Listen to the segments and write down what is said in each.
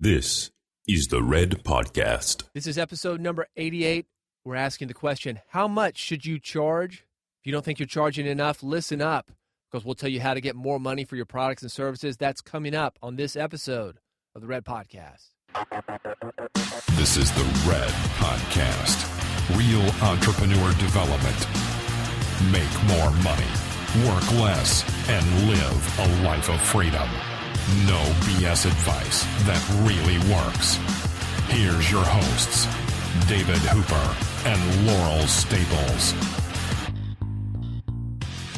This is the Red Podcast. This is episode number 88. We're asking the question, how much should you charge? If you don't think you're charging enough, listen up, because we'll tell you how to get more money for your products and services. That's coming up on this episode of the Red Podcast. This is the Red Podcast. Real entrepreneur development. Make more money, work less, and live a life of freedom. No BS advice that really works. Here's your hosts, David Hooper and Laurel Staples.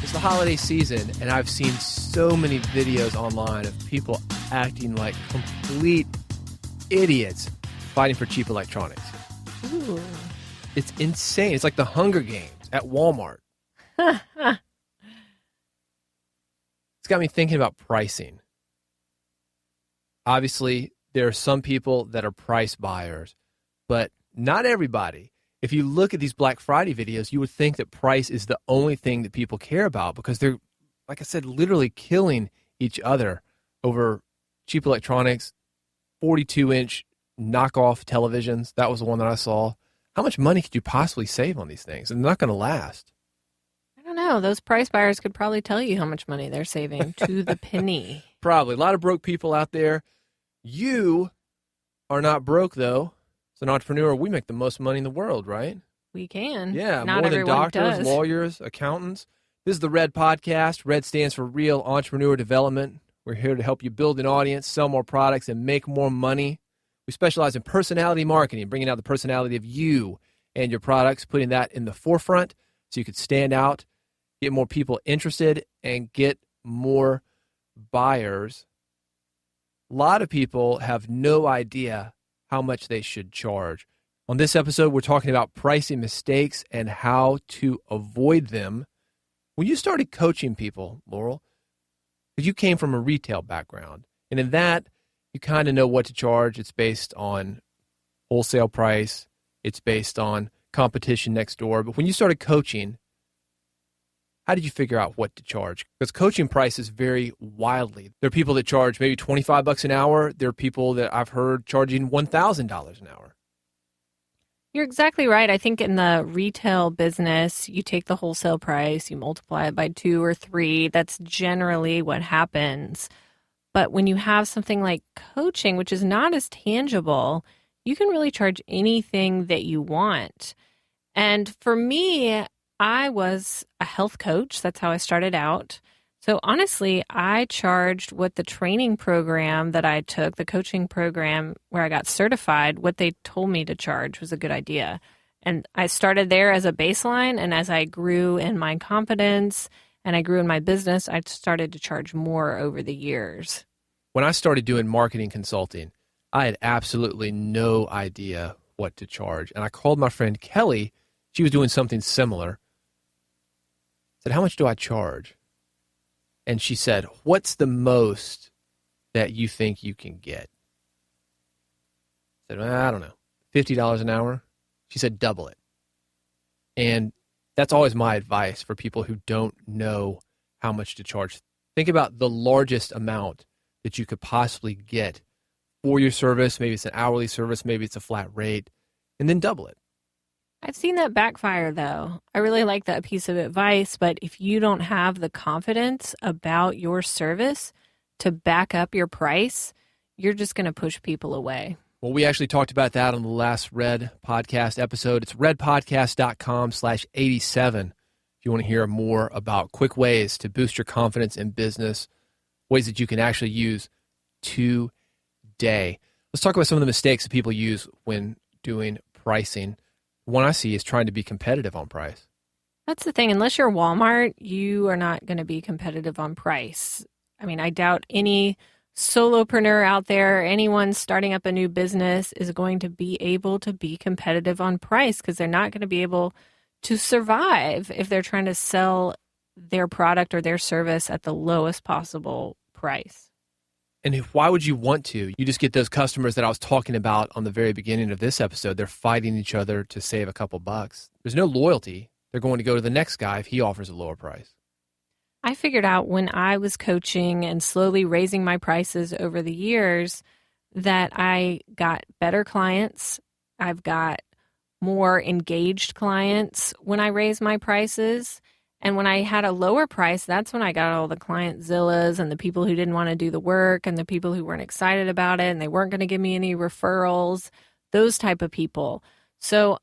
It's the holiday season, and I've seen so many videos online of people acting like complete idiots fighting for cheap electronics. Ooh. It's insane. It's like the Hunger Games at Walmart. It's got me thinking about pricing. Obviously, there are some people that are price buyers, but not everybody. If you look at these Black Friday videos, you would think that price is the only thing that people care about because they're, like I said, literally killing each other over cheap electronics, 42-inch knockoff televisions. That was the one that I saw. How much money could you possibly save on these things? They're not going to last. I don't know. Those price buyers could probably tell you how much money they're saving to the penny. Probably. A lot of broke people out there. You are not broke, though. As an entrepreneur, we make the most money in the world, right? We can. Yeah, Not more than everyone doctors, does. lawyers, accountants. This is the Red Podcast. Red stands for Real Entrepreneur Development. We're here to help you build an audience, sell more products, and make more money. We specialize in personality marketing, bringing out the personality of you and your products, putting that in the forefront so you could stand out, get more people interested, and get more buyers. A lot of people have no idea how much they should charge. On this episode, we're talking about pricing mistakes and how to avoid them. When you started coaching people, Laurel, because you came from a retail background, and in that, you kind of know what to charge. It's based on wholesale price. It's based on competition next door. But when you started coaching, how did you figure out what to charge? Because coaching prices vary wildly. There are people that charge maybe $25 an hour. There are people that I've heard charging $1,000 an hour. You're exactly right. I think in the retail business, you take the wholesale price, you multiply it by 2 or 3. That's generally what happens. But when you have something like coaching, which is not as tangible, you can really charge anything that you want. And for me, I was a health coach. That's how I started out. So honestly, I charged what the training program that I took, the coaching program where I got certified, what they told me to charge was a good idea. And I started there as a baseline. And as I grew in my confidence and I grew in my business, I started to charge more over the years. When I started doing marketing consulting, I had absolutely no idea what to charge. And I called my friend Kelly. She was doing something similar. I said, how much do I charge? And she said, what's the most that you think you can get? I said, well, I don't know, $50 an hour? She said, double it. And that's always my advice for people who don't know how much to charge. Think about the largest amount that you could possibly get for your service. Maybe it's an hourly service, maybe it's a flat rate, and then double it. I've seen that backfire, though. I really like that piece of advice, but if you don't have the confidence about your service to back up your price, you're just going to push people away. Well, we actually talked about that on the last Red Podcast episode. It's redpodcast.com/87 if you want to hear more about quick ways to boost your confidence in business, ways that you can actually use today. Let's talk about some of the mistakes that people use when doing pricing. One I see is trying to be competitive on price. That's the thing. Unless you're Walmart, you are not going to be competitive on price. I mean, I doubt any solopreneur out there, anyone starting up a new business is going to be able to be competitive on price because they're not going to be able to survive if they're trying to sell their product or their service at the lowest possible price. And why would you want to? You just get those customers that I was talking about on the very beginning of this episode. They're fighting each other to save a couple bucks. There's no loyalty. They're going to go to the next guy if he offers a lower price. I figured out when I was coaching and slowly raising my prices over the years that I got better clients. I've got more engaged clients when I raise my prices. And when I had a lower price, that's when I got all the clientzillas and the people who didn't want to do the work and the people who weren't excited about it and they weren't going to give me any referrals, those type of people. So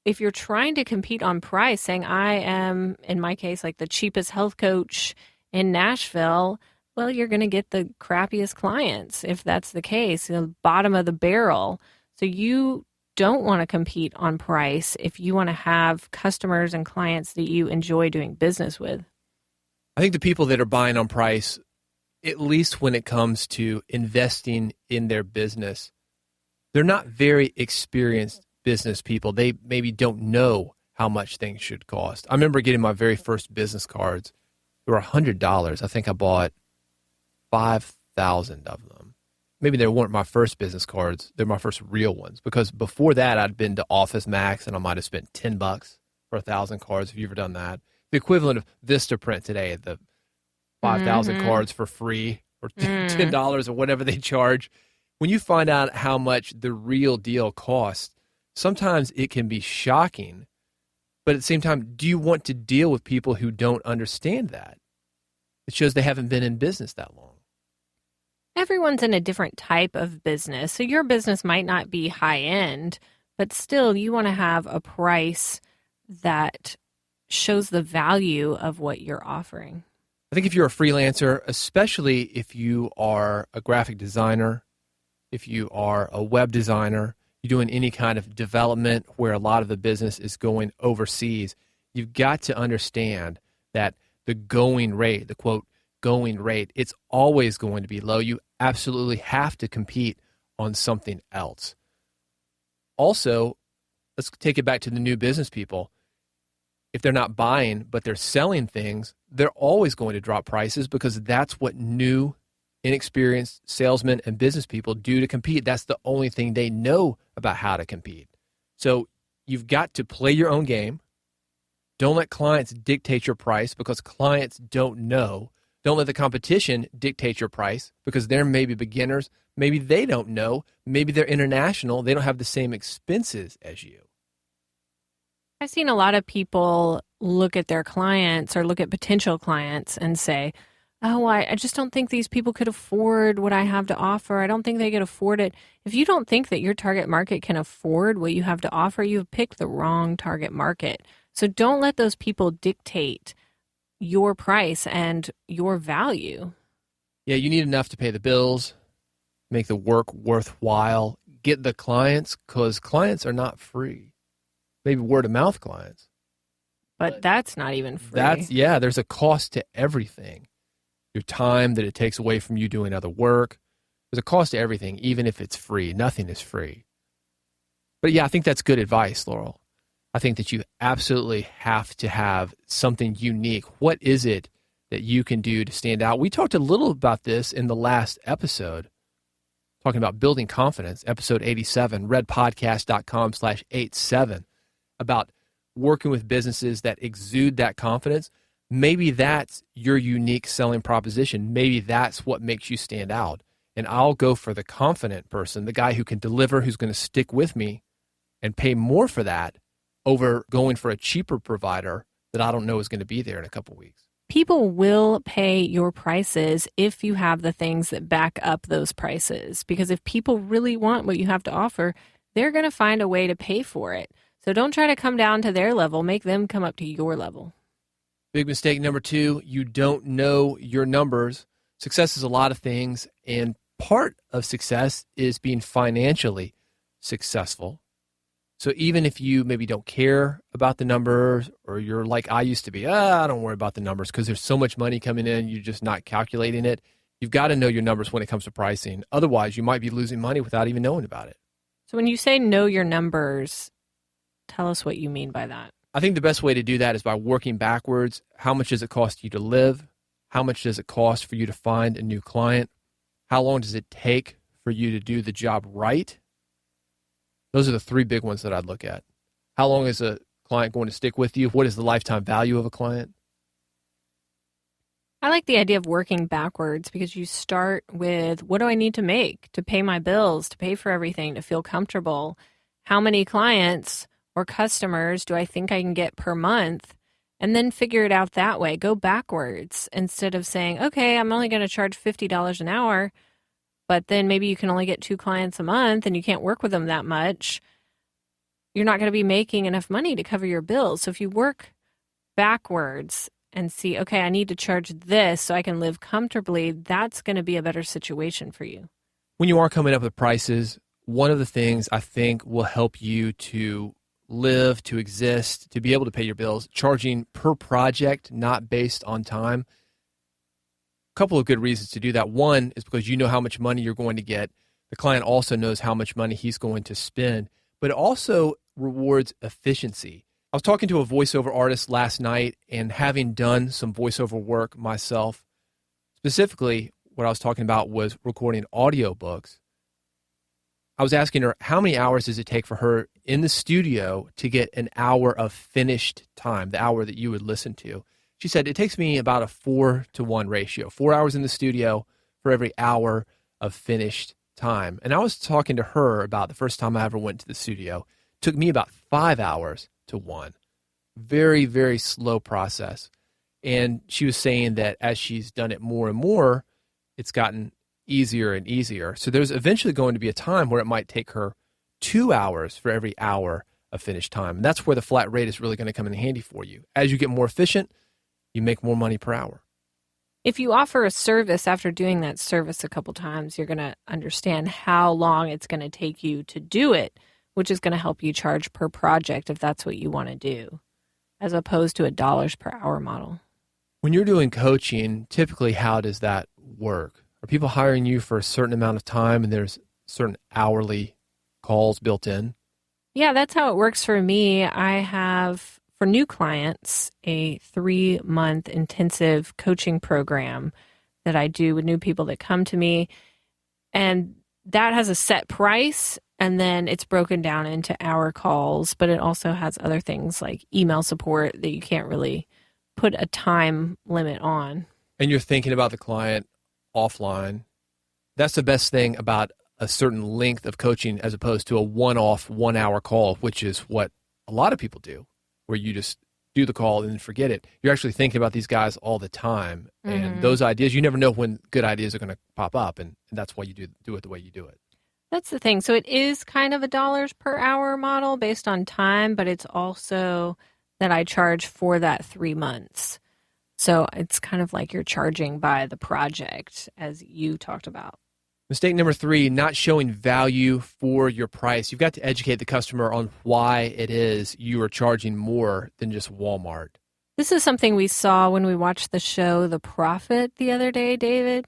if you're trying to compete on price, saying I am, in my case, like the cheapest health coach in Nashville, well, you're going to get the crappiest clients if that's the case, the bottom of the barrel. So you don't want to compete on price if you want to have customers and clients that you enjoy doing business with. I think the people that are buying on price, at least when it comes to investing in their business, they're not very experienced business people. They maybe don't know how much things should cost. I remember getting my very first business cards. They were $100. I think I bought 5,000 of them. Maybe they weren't my first business cards. They're my first real ones, because before that I'd been to Office Max and I might have spent $10 for 1,000 cards. Have you ever done that? The equivalent of Vistaprint today, the 5,000 cards for free or $10 or whatever they charge. When you find out how much the real deal costs, sometimes it can be shocking. But at the same time, do you want to deal with people who don't understand that? It shows they haven't been in business that long. Everyone's in a different type of business. So your business might not be high end, but still you want to have a price that shows the value of what you're offering. I think if you're a freelancer, especially if you are a graphic designer, if you are a web designer, you're doing any kind of development where a lot of the business is going overseas, you've got to understand that the going rate, the quote, going rate, it's always going to be low. You absolutely have to compete on something else. Also, let's take it back to the new business people. If they're not buying, but they're selling things, they're always going to drop prices because that's what new, inexperienced salesmen and business people do to compete. That's the only thing they know about how to compete. So you've got to play your own game. Don't let clients dictate your price because clients don't know. Don't let the competition dictate your price because they're maybe beginners. Maybe they don't know. Maybe they're international. They don't have the same expenses as you. I've seen a lot of people look at their clients or look at potential clients and say, oh, I just don't think these people could afford what I have to offer. I don't think they could afford it. If you don't think that your target market can afford what you have to offer, you've picked the wrong target market. So don't let those people dictate your price and your value. Yeah, you need enough to pay the bills, make the work worthwhile, get the clients, because clients are not free. Maybe word of mouth clients. But that's not even free. There's a cost to everything. Your time that it takes away from you doing other work. There's a cost to everything, even if it's free. Nothing is free. But yeah, I think that's good advice, Laurel. I think that you absolutely have to have something unique. What is it that you can do to stand out? We talked a little about this in the last episode, talking about building confidence, episode 87, redpodcast.com/87, about working with businesses that exude that confidence. Maybe that's your unique selling proposition. Maybe that's what makes you stand out. And I'll go for the confident person, the guy who can deliver, who's going to stick with me and pay more for that over going for a cheaper provider that I don't know is going to be there in a couple weeks. People will pay your prices if you have the things that back up those prices. Because if people really want what you have to offer, they're going to find a way to pay for it. So don't try to come down to their level. Make them come up to your level. Big mistake number 2, you don't know your numbers. Success is a lot of things, and part of success is being financially successful. So even if you maybe don't care about the numbers, or you're like I used to be, I don't worry about the numbers because there's so much money coming in, you're just not calculating it. You've got to know your numbers when it comes to pricing. Otherwise, you might be losing money without even knowing about it. So when you say know your numbers, tell us what you mean by that. I think the best way to do that is by working backwards. How much does it cost you to live? How much does it cost for you to find a new client? How long does it take for you to do the job right? Those are the 3 big ones that I'd look at. How long is a client going to stick with you? What is the lifetime value of a client? I like the idea of working backwards because you start with what do I need to make to pay my bills, to pay for everything, to feel comfortable? How many clients or customers do I think I can get per month? And then figure it out that way. Go backwards instead of saying, okay, I'm only going to charge $50 an hour, but then maybe you can only get 2 clients a month and you can't work with them that much. You're not going to be making enough money to cover your bills. So if you work backwards and see, okay, I need to charge this so I can live comfortably, that's going to be a better situation for you. When you are coming up with prices, one of the things I think will help you to live, to exist, to be able to pay your bills, charging per project, not based on time. A couple of good reasons to do that. One is because you know how much money you're going to get. The client also knows how much money he's going to spend, but it also rewards efficiency. I was talking to a voiceover artist last night, and having done some voiceover work myself, specifically what I was talking about was recording audiobooks. I was asking her, how many hours does it take for her in the studio to get an hour of finished time, the hour that you would listen to? She said, it takes me about a 4-to-1 ratio, 4 hours in the studio for every hour of finished time. And I was talking to her about the first time I ever went to the studio. It took me about 5 hours to 1. Very, very slow process. And she was saying that as she's done it more and more, it's gotten easier and easier. So there's eventually going to be a time where it might take her 2 hours for every hour of finished time. And that's where the flat rate is really going to come in handy for you. As you get more efficient, you make more money per hour. If you offer a service after doing that service a couple times, you're going to understand how long it's going to take you to do it, which is going to help you charge per project if that's what you want to do, as opposed to a dollars per hour model. When you're doing coaching, typically how does that work? Are people hiring you for a certain amount of time and there's certain hourly calls built in? Yeah, that's how it works for me. I have, for new clients, a 3-month intensive coaching program that I do with new people that come to me. And that has a set price, and then it's broken down into hour calls, but it also has other things like email support that you can't really put a time limit on. And you're thinking about the client offline. That's the best thing about a certain length of coaching as opposed to a one-off 1-hour call, which is what a lot of people do, where you just do the call and then forget it. You're actually thinking about these guys all the time. And those ideas, you never know when good ideas are going to pop up. And that's why you do it the way you do it. That's the thing. So it is kind of a dollars per hour model based on time, but it's also that I charge for that 3 months. So it's kind of like you're charging by the project, as you talked about. Mistake number 3, not showing value for your price. You've got to educate the customer on why it is you are charging more than just Walmart. This is something we saw when we watched the show The Prophet the other day, David.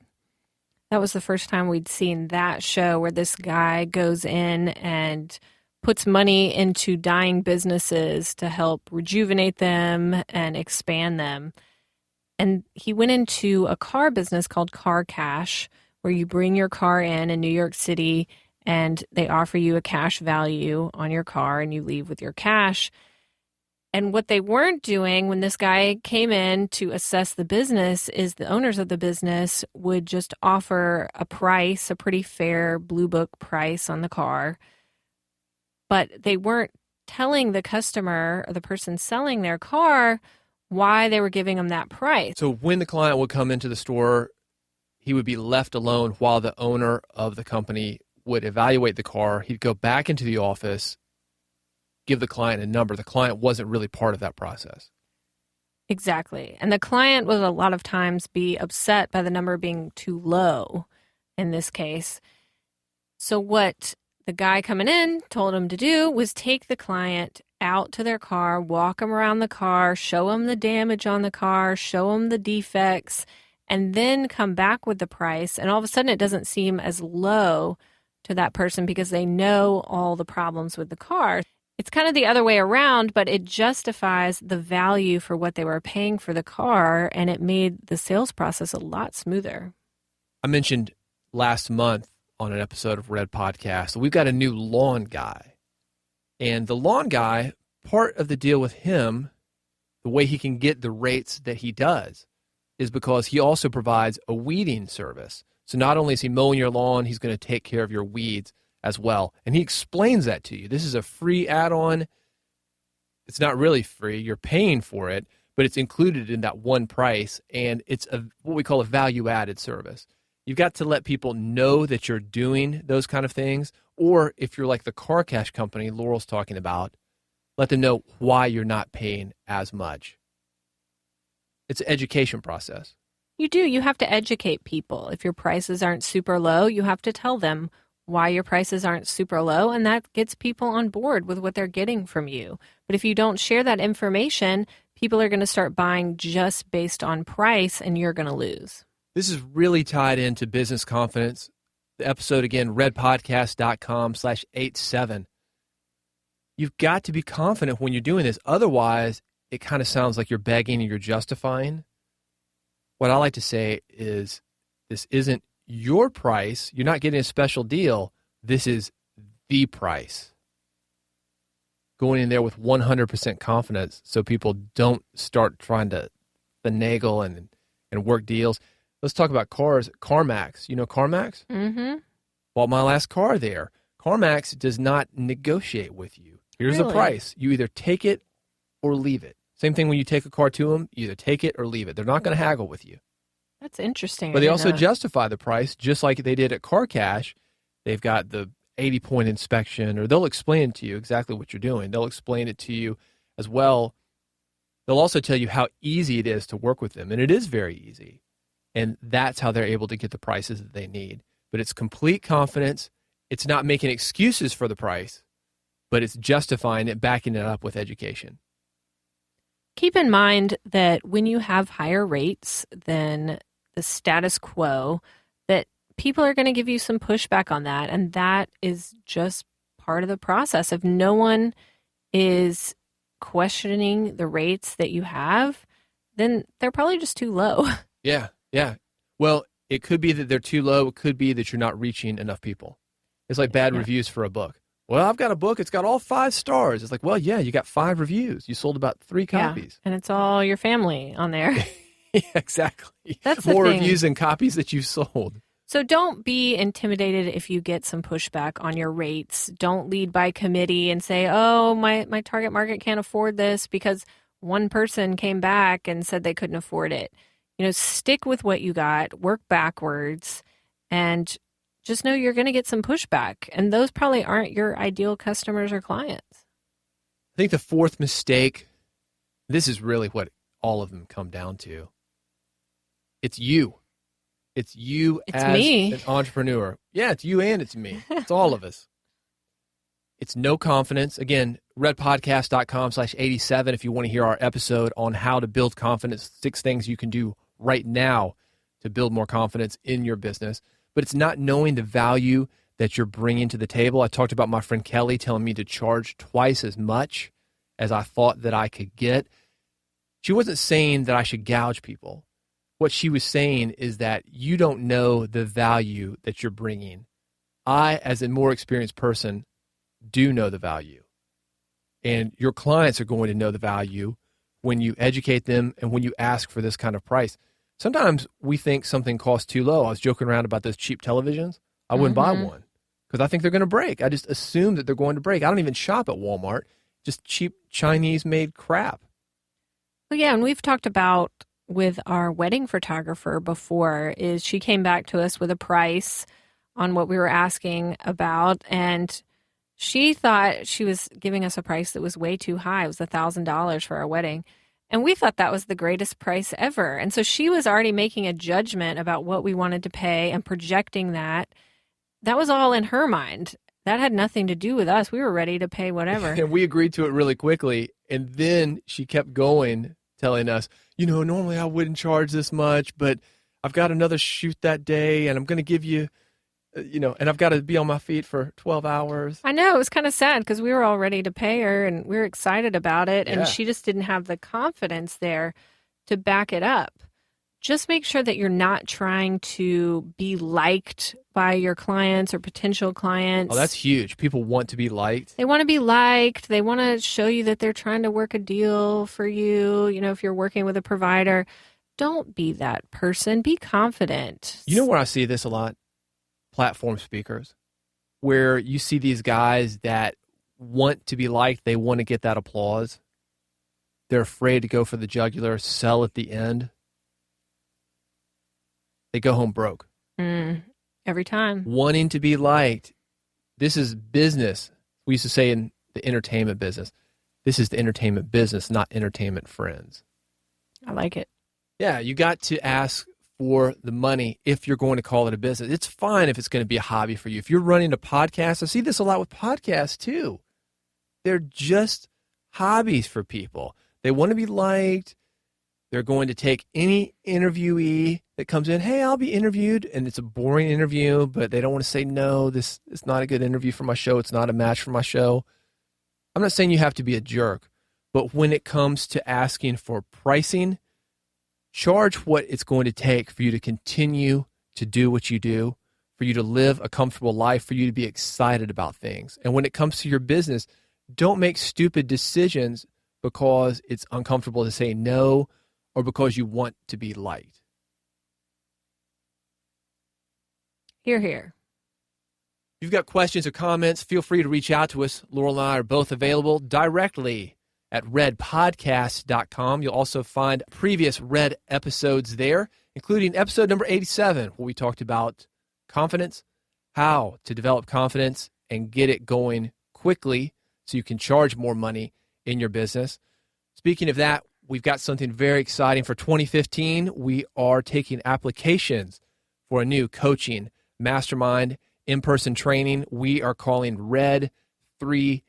That was the first time we'd seen that show where this guy goes in and puts money into dying businesses to help rejuvenate them and expand them. And he went into a car business called Car Cash, where you bring your car in New York City and they offer you a cash value on your car and you leave with your cash. And what they weren't doing when this guy came in to assess the business is the owners of the business would just offer a price, a pretty fair blue book price on the car. But they weren't telling the customer or the person selling their car why they were giving them that price. So when the client would come into the store, he would be left alone while the owner of the company would evaluate the car. He'd go back into the office, give the client a number. The client wasn't really part of that process. Exactly. And the client would a lot of times be upset by the number being too low in this case. So what the guy coming in told him to do was take the client out to their car, walk them around the car, show them the damage on the car, show them the defects, and then come back with the price. And all of a sudden it doesn't seem as low to that person because they know all the problems with the car. It's kind of the other way around, but it justifies the value for what they were paying for the car, and it made the sales process a lot smoother. I mentioned last month on an episode of Red Podcast, we've got a new lawn guy. And the lawn guy, part of the deal with him, the way he can get the rates that he does, is because he also provides a weeding service. So not only is he mowing your lawn, he's going to take care of your weeds as well. And he explains that to you. This is a free add-on. It's not really free. You're paying for it, but it's included in that one price, and it's what we call a value-added service. You've got to let people know that you're doing those kind of things, or if you're like the car cash company Laurel's talking about, let them know why you're not paying as much. It's an education process. You do. You have to educate people. If your prices aren't super low, you have to tell them why your prices aren't super low, and that gets people on board with what they're getting from you. But if you don't share that information, people are going to start buying just based on price, and you're going to lose. This is really tied into business confidence. The episode, again, redpodcast.com/87. You've got to be confident when you're doing this. Otherwise, it kind of sounds like you're begging and you're justifying. What I like to say is this isn't your price. You're not getting a special deal. This is the price. Going in there with 100% confidence so people don't start trying to finagle and work deals. Let's talk about cars. CarMax. You know CarMax? Mm-hmm. Bought my last car there. CarMax does not negotiate with you. Here's the price. You either take it or leave it. Same thing when you take a car to them. You either take it or leave it. They're not going to haggle with you. That's interesting. But they also justify the price just like they did at Car Cash. They've got the 80-point inspection, or they'll explain to you exactly what you're doing. They'll explain it to you as well. They'll also tell you how easy it is to work with them, and it is very easy. And that's how they're able to get the prices that they need. But it's complete confidence. It's not making excuses for the price, but it's justifying it, backing it up with education. Keep in mind that when you have higher rates than the status quo, that people are going to give you some pushback on that. And that is just part of the process. If no one is questioning the rates that you have, then they're probably just too low. Yeah. Well, it could be that they're too low. It could be that you're not reaching enough people. It's like bad reviews for a book. Well, I've got a book. It's got all 5 stars. It's like, well, yeah, you got 5 reviews. You sold about 3 copies. And it's all your family on there. Yeah, exactly. That's the more thing. reviews than copies that you sold. So don't be intimidated if you get some pushback on your rates. Don't lead by committee and say, oh, my target market can't afford this because one person came back and said they couldn't afford it. Stick with what you got, work backwards, and just know you're going to get some pushback. And those probably aren't your ideal customers or clients. I think the 4th mistake, this is really what all of them come down to. It's you. It's you as me. An entrepreneur. Yeah, it's you and it's me. It's all of us. It's no confidence. Again, redpodcast.com/87 if you want to hear our episode on how to build confidence, 6 things you can do right now to build more confidence in your business. But it's not knowing the value that you're bringing to the table. I talked about my friend Kelly telling me to charge twice as much as I thought that I could get. She wasn't saying that I should gouge people. What she was saying is that you don't know the value that you're bringing. I, as a more experienced person, do know the value. And your clients are going to know the value when you educate them and when you ask for this kind of price. Sometimes we think something costs too low. I was joking around about those cheap televisions. I wouldn't buy one because I think they're going to break. I just assume that they're going to break. I don't even shop at Walmart. Just cheap Chinese-made crap. Well, yeah, and we've talked about with our wedding photographer before is she came back to us with a price on what we were asking about, and she thought she was giving us a price that was way too high. It was $1,000 for our wedding. And we thought that was the greatest price ever. And so she was already making a judgment about what we wanted to pay and projecting that. That was all in her mind. That had nothing to do with us. We were ready to pay whatever. And we agreed to it really quickly. And then she kept going, telling us, normally I wouldn't charge this much, but I've got another shoot that day and I'm going to give you, and I've got to be on my feet for 12 hours. I know. It was kind of sad because we were all ready to pay her and we were excited about it. And she just didn't have the confidence there to back it up. Just make sure that you're not trying to be liked by your clients or potential clients. Oh, that's huge. People want to be liked. They want to be liked. They want to show you that they're trying to work a deal for you. If you're working with a provider, Don't be that person. Be confident. You know where I see this a lot? Platform speakers, where you see these guys that want to be liked. They want to get that applause. They're afraid to go for the jugular, sell at the end. They go home broke. Every time. Wanting to be liked. This is business. We used to say in the entertainment business, this is the entertainment business, not entertainment friends. I like it. Yeah, you got to ask for the money if you're going to call it a business. It's fine if it's going to be a hobby for you. If you're running a podcast, I see this a lot with podcasts too. They're just hobbies for people. They want to be liked. They're going to take any interviewee that comes in, hey, I'll be interviewed, and it's a boring interview, but they don't want to say, no, this is not a good interview for my show. It's not a match for my show. I'm not saying you have to be a jerk, but when it comes to asking for pricing, charge what it's going to take for you to continue to do what you do, for you to live a comfortable life, for you to be excited about things. And when it comes to your business, don't make stupid decisions because it's uncomfortable to say no or because you want to be liked. Hear, hear. If you've got questions or comments, feel free to reach out to us. Laurel and I are both available directly at redpodcast.com. You'll also find previous Red episodes there, including episode number 87, where we talked about confidence, how to develop confidence and get it going quickly so you can charge more money in your business. Speaking of that, we've got something very exciting for 2015. We are taking applications for a new coaching mastermind in-person training we are calling Red 3X.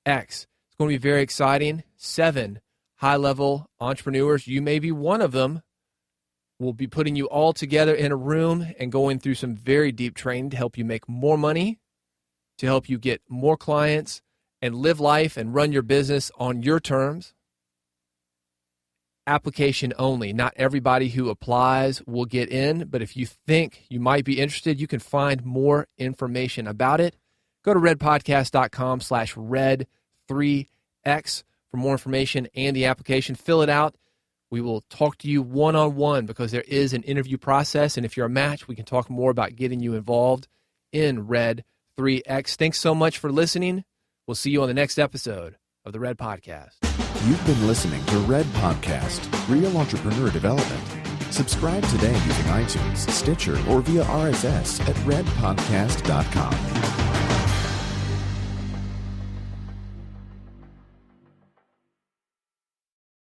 It's going to be very exciting. 7 high-level entrepreneurs. You may be one of them. We'll be putting you all together in a room and going through some very deep training to help you make more money, to help you get more clients, and live life and run your business on your terms. Application only. Not everybody who applies will get in, but if you think you might be interested, you can find more information about it. Go to redpodcast.com/red3x for more information and the application. Fill it out. We will talk to you one-on-one because there is an interview process, and if you're a match, we can talk more about getting you involved in Red 3X. Thanks so much for listening. We'll see you on the next episode of the Red Podcast. You've been listening to Red Podcast, Real Entrepreneur Development. Subscribe today using iTunes, Stitcher, or via RSS at redpodcast.com.